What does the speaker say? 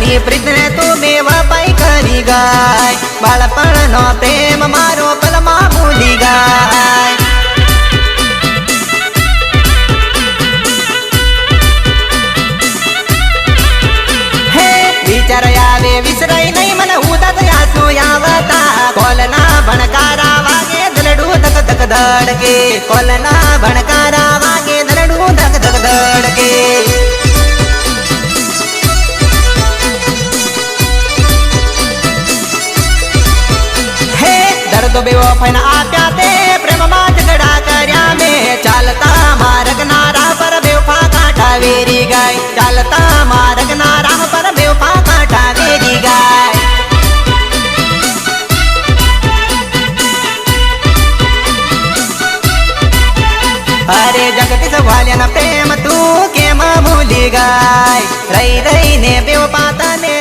તારી પ્રીતને તું બેવફાઈ કરી ગાય બાળપણનો પ્રેમ મારો પલમાં ભૂલી ગાય હે વિચાર આવે વિસરાય નહીં મને ઉદાસ આંસુ આવતા કોલના ભણકારા વાગે દલડું ધક ધક ધડકે કોલના ભણકારા વાગે દલડું ધક ધક ધડકે દર્દ બેવફાઈના આપ્યા તે પ્રેમમાં ઝઘડા કર્યા મેં ચાલતા માર્ગના રાહ પર બેવફા કાંઠા વેરી ગાય ચાલતા માર્ગના રાહ પર બેવફા કાંઠા વેરી ગાય અરે જગદીશ વાલિયાના પ્રેમ તું કેમ ભૂલી ગાય રહી રહીને બેવફા તને